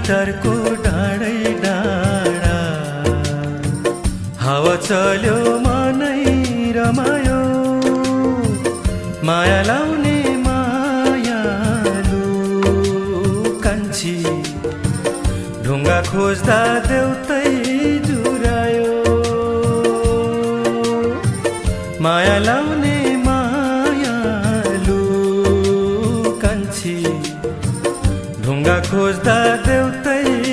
टरको डाँडै डाँडा हावा चल्यो मनै रमायो माया लाउने मायालु कान्छी ढुङ्गा खोज्दा देउतै जुरायो माया लाउने मायालु कान्छी ढुङ्गा खोज्दा देउतै